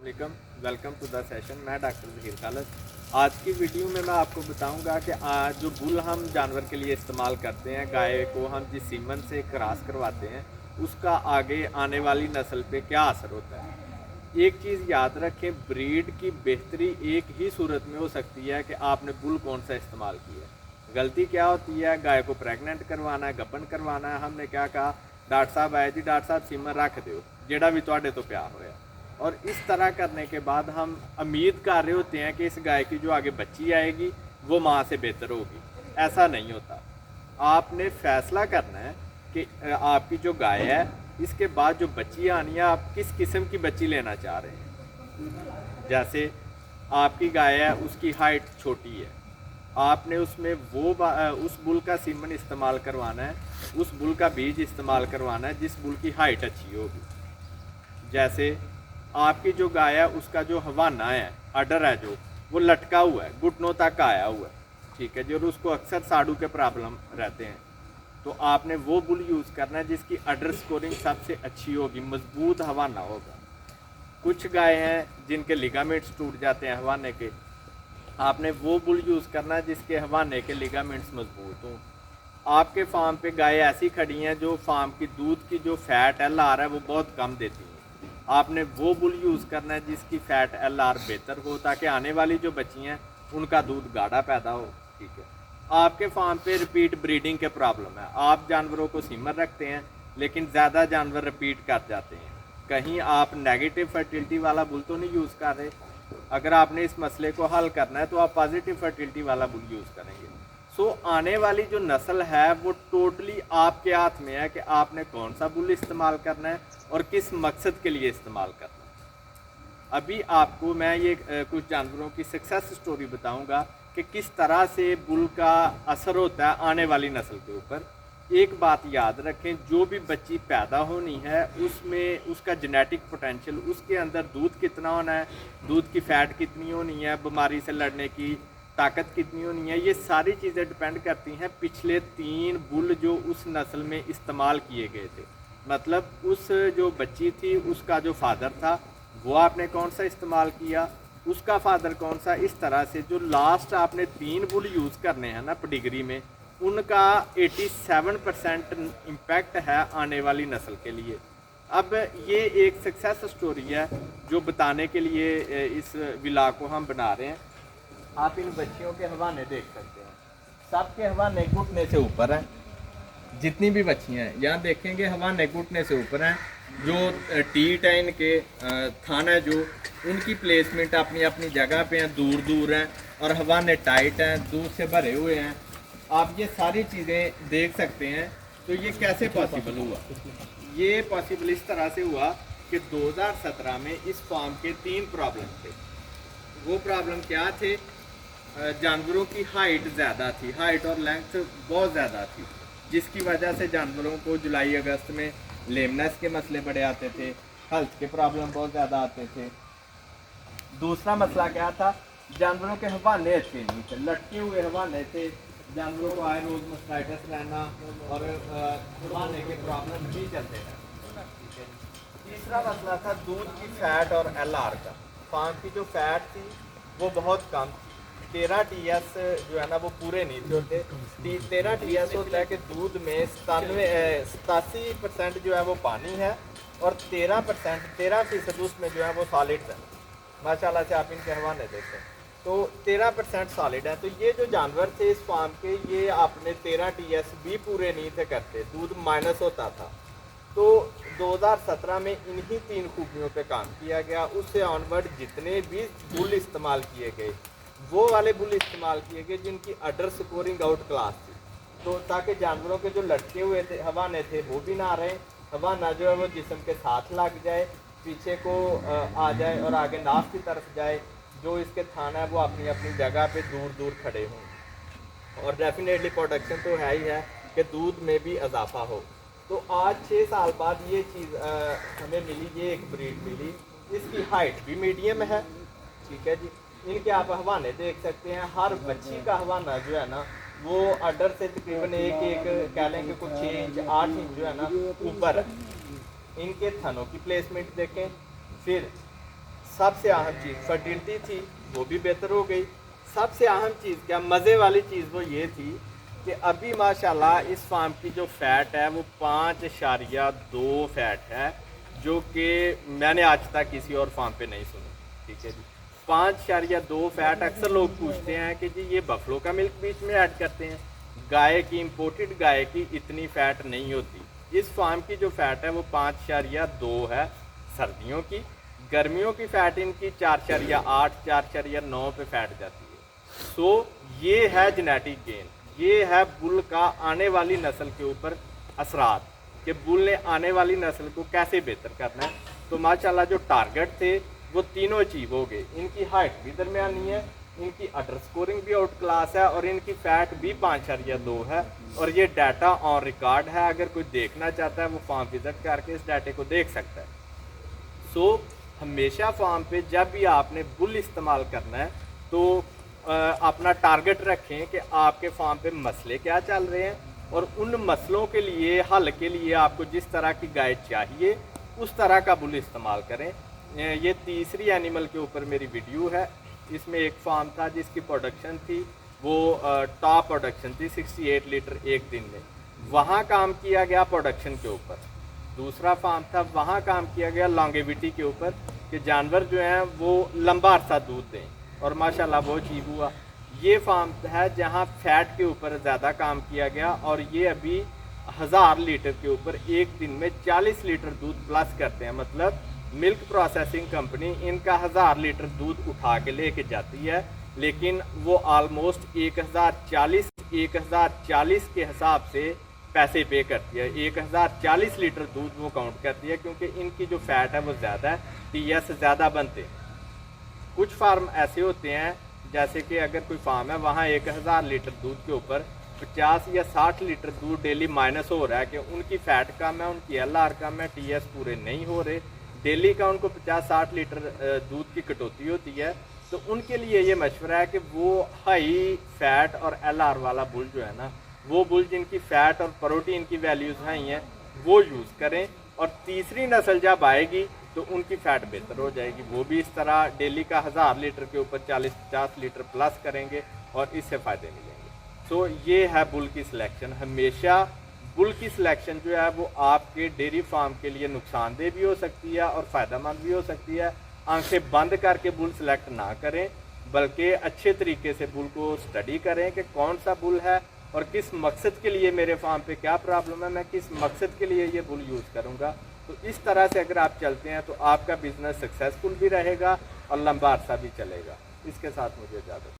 अस्सलाम, welcome to the session. मैं doctor Zaheer Khalid. आज की वीडियो में मैं आपको बताऊंगा कि आज जो बुल हम जानवर के लिए इस्तेमाल करते हैं, गाय को हम जिस सीमन से क्रॉस करवाते हैं, उसका आगे आने वाली नस्ल पे क्या असर होता है। एक चीज़ याद रखें, ब्रीड की बेहतरी एक ही सूरत में हो सकती है कि आपने बुल कौन सा इस्तेमाल किया है। गलती क्या होती है, गाय को प्रेगनेंट करवाना है, गबन करवाना है, हमने क्या कहा, डॉक्टर साहब आए जी, डॉक्टर साहब सीमन रख दो जेड़ा भी तुहाडे तो प्यार होया। और इस तरह करने के बाद हम उम्मीद कर रहे होते हैं कि इस गाय की जो आगे बच्ची आएगी वो माँ से बेहतर होगी। ऐसा नहीं होता। आपने फैसला करना है कि आपकी जो गाय है, इसके बाद जो बच्ची आनी है, आप किस किस्म की बच्ची लेना चाह रहे हैं। जैसे आपकी गाय है, उसकी हाइट छोटी है, आपने उसमें उस बुल का सीमन इस्तेमाल करवाना है, उस बुल का बीज इस्तेमाल करवाना है जिस बुल की हाइट अच्छी होगी। जैसे आपकी जो गाय है, उसका जो हवाना है, अडर है, जो वो लटका हुआ है, घुटनों तक आया हुआ है, ठीक है जी, और उसको अक्सर साड़ू के प्रॉब्लम रहते हैं, तो आपने वो बुल यूज़ करना है जिसकी अडर स्कोरिंग सबसे अच्छी होगी, मजबूत हवाना होगा। कुछ गाय हैं जिनके लिगामेंट्स टूट जाते हैं हवाने के, आपने वो बुल यूज़ करना है जिसके हवाने के लिगामेंट्स मजबूत हों। आपके फार्म पे गाय ऐसी खड़ी हैं जो फार्म की दूध की जो फैट LR है वो बहुत कम देती हैं, आपने वो बुल यूज़ करना है जिसकी फ़ैट LR बेहतर हो, ताकि आने वाली जो बच्ची हैं उनका दूध गाढ़ा पैदा हो। ठीक है। आपके फार्म पे रिपीट ब्रीडिंग के प्रॉब्लम है, आप जानवरों को सीमर रखते हैं लेकिन ज़्यादा जानवर रिपीट कर जाते हैं, कहीं आप नेगेटिव फर्टिलिटी वाला बुल तो नहीं यूज़ कर रहे। अगर आपने इस मसले को हल करना है तो आप पॉजिटिव फर्टिलिटी वाला बुल यूज़ करेंगे। सो आने वाली जो नस्ल है वो टोटली आपके हाथ में है कि आपने कौन सा बुल इस्तेमाल करना है और किस मकसद के लिए इस्तेमाल करना है। अभी आपको मैं ये कुछ जानवरों की सक्सेस स्टोरी बताऊंगा कि किस तरह से बुल का असर होता है आने वाली नस्ल के ऊपर। एक बात याद रखें, जो भी बच्ची पैदा होनी है उसमें उसका जेनेटिक पोटेंशियल, उसके अंदर दूध कितना होना है, दूध की फ़ैट कितनी होनी है, बीमारी से लड़ने की ताकत कितनी होनी है, ये सारी चीज़ें डिपेंड करती हैं पिछले 3 बुल जो उस नस्ल में इस्तेमाल किए गए थे। मतलब उस जो बच्ची थी उसका जो फादर था वो आपने कौन सा इस्तेमाल किया, उसका फादर कौन सा, इस तरह से जो लास्ट आपने 3 बुल यूज़ करने हैं ना पेडिग्री में, उनका 87% इम्पैक्ट है आने वाली नस्ल के लिए। अब ये एक सक्सेस स्टोरी है जो बताने के लिए इस विला को हम बना रहे हैं। आप इन बच्चियों के हवाने देख सकते हैं, सबके हवाने घुटने से ऊपर हैं, जितनी भी बच्चियाँ हैं यहाँ देखेंगे हवाने घुटने से ऊपर हैं। जो टीट है इनके थान है, जो उनकी प्लेसमेंट अपनी अपनी जगह पे हैं, दूर दूर हैं, और हवाने टाइट हैं, दूध से भरे हुए हैं। आप ये सारी चीज़ें देख सकते हैं। तो ये कैसे पॉसिबल हुआ? ये पॉसिबल इस तरह से हुआ कि 2017 में इस फार्म के 3 प्रॉब्लम थे। वो प्रॉब्लम क्या थे? जानवरों की हाइट ज़्यादा थी, हाइट और लेंथ बहुत ज़्यादा थी, जिसकी वजह से जानवरों को जुलाई अगस्त में लेमनेस के मसले बड़े आते थे, हेल्थ के प्रॉब्लम बहुत ज़्यादा आते थे। दूसरा मसला क्या था? जानवरों के हवाने अच्छे नहीं थे, लटके हुए हवाने थे, जानवरों को आए रोज मस्टाइटिस रहना और हवाने के प्रॉब्लम भी चलते थे। तीसरा मसला था दूध की फ़ैट और LR का। फार्म की जो फ़ैट थी वो बहुत कम थी, 13 TS जो है ना वो पूरे नहीं थे होते। 13 TS होता है कि दूध में 87% जो है वो पानी है और 13% उसमें जो है वो सॉलिड्स है। माशाल्लाह से आप इनके हवाने देखें तो 13% सॉलिड है। तो ये जो जानवर थे इस फार्म के, ये आपने 13 TS भी पूरे नहीं थे करते, दूध माइनस होता था। तो 2017 में इन्हीं 3 खूबियों पे काम किया गया। उससे ऑनवर्ड जितने भी बुल इस्तेमाल किए गए, वो वाले बुल इस्तेमाल किए गए जिनकी अडर स्कोरिंग आउट क्लास थी, तो ताकि जानवरों के जो लटके हुए थे हवाने थे वो भी ना रहें, हवाना जो है वो जिस्म के साथ लग जाए, पीछे को आ जाए और आगे नाफ की तरफ जाए, जो इसके थाना है वो अपनी अपनी जगह पे दूर दूर खड़े हों। और डेफिनेटली प्रोडक्शन तो है ही है कि दूध में भी इजाफा हो। तो आज 6 साल बाद ये चीज़ हमें मिली, ये एक ब्रीड मिली, इसकी हाइट भी मीडियम है, ठीक है जी। इनके आप हवाने देख सकते हैं, हर बच्ची का हवाना जो है ना वो अडर से तकरीबन एक कह लेंगे कुछ 6 इंच 8 इंच जो है ना ऊपर है। इनके थनों की प्लेसमेंट देखें, फिर सबसे अहम चीज़ फर्टिलिटी थी, वो भी बेहतर हो गई। सबसे अहम चीज़ क्या, मज़े वाली चीज़ वो ये थी कि अभी माशाल्लाह इस फार्म की जो फ़ैट है वो 5.2 फ़ैट है, जो कि मैंने आज तक किसी और फार्म पे नहीं सुनी। ठीक है जी, 5.2 फ़ैट। अक्सर लोग पूछते हैं कि जी ये बफलो का मिल्क बीच में ऐड करते हैं, गाय की, इम्पोर्टेड गाय की इतनी फ़ैट नहीं होती। इस फार्म की जो फ़ैट है वो 5.2 है सर्दियों की। गर्मियों की फ़ैट इनकी 4.8 4.9 पे फैट जाती है। सो ये है जेनेटिक गेन, ये है बुल का आने वाली नस्ल के ऊपर असरात कि बुल ने आने वाली नस्ल को कैसे बेहतर करना है। तो माशाल्लाह जो टारगेट थे वो तीनों अचीव हो गए। इनकी हाइट भी दरमियानी है, इनकी अडर स्कोरिंग भी आउट क्लास है और इनकी फ़ैट भी 5.2 है। और ये डाटा ऑन रिकॉर्ड है, अगर कोई देखना चाहता है वो फार्म विजिट करके इस डाटे को देख सकता है। सो हमेशा फार्म पे जब भी आपने बुल इस्तेमाल करना है तो अपना टारगेट रखें कि आपके फार्म पे मसले क्या चल रहे हैं और उन मसलों के लिए हल के लिए आपको जिस तरह की गाय चाहिए उस तरह का बुल इस्तेमाल करें। ये तीसरी एनिमल के ऊपर मेरी वीडियो है। इसमें एक फार्म था जिसकी प्रोडक्शन थी वो टॉप प्रोडक्शन थी 68 लीटर एक दिन में, वहाँ काम किया गया प्रोडक्शन के ऊपर। दूसरा फार्म था वहाँ काम किया गया लॉन्गेविटी के ऊपर कि जानवर जो हैं वो लंबा अरसा दूध दें और माशाल्लाह वो अचीव हुआ। ये फार्म है जहाँ फैट के ऊपर ज़्यादा काम किया गया और ये अभी 1000 लीटर के ऊपर एक दिन में 40 लीटर दूध प्लस करते हैं। मतलब मिल्क प्रोसेसिंग कंपनी इनका 1000 लीटर दूध उठा के लेके जाती है, लेकिन वो ऑलमोस्ट 1040 के हिसाब से पैसे पे करती है। 1040 लीटर दूध वो काउंट करती है क्योंकि इनकी जो फैट है वो ज़्यादा है, टीएस ज़्यादा बनते हैं। कुछ फार्म ऐसे होते हैं जैसे कि अगर कोई फार्म है वहाँ 1000 लीटर दूध के ऊपर 50 या 60 लीटर दूध डेली माइनस हो रहा है कि उनकी फ़ैट कम है, उनकी एलआर कम है, टीएस पूरे नहीं हो रहे, डेली का उनको 50-60 लीटर दूध की कटौती होती है। तो उनके लिए ये मशवरा है कि वो हाई फैट और एलआर वाला बुल जो है ना, वो बुल जिनकी फ़ैट और प्रोटीन की वैल्यूज़ हाई हैं वो यूज़ करें। और तीसरी नस्ल जब आएगी तो उनकी फ़ैट बेहतर हो जाएगी, वो भी इस तरह डेली का 1000 लीटर के ऊपर 40-50 लीटर प्लस करेंगे और इससे फ़ायदे मिलेंगे। तो ये है बुल की सिलेक्शन। हमेशा बुल की सिलेक्शन जो है वो आपके डेयरी फार्म के लिए नुकसानदेह भी हो सकती है और फ़ायदेमंद भी हो सकती है। आंखें बंद करके बुल सिलेक्ट ना करें, बल्कि अच्छे तरीके से बुल को स्टडी करें कि कौन सा बुल है और किस मकसद के लिए मेरे फार्म पे क्या प्रॉब्लम है, मैं किस मकसद के लिए ये बुल यूज़ करूँगा। तो इस तरह से अगर आप चलते हैं तो आपका बिज़नेस सक्सेसफुल भी रहेगा और लंबा अरसा भी चलेगा। इसके साथ मुझे इजाज़त।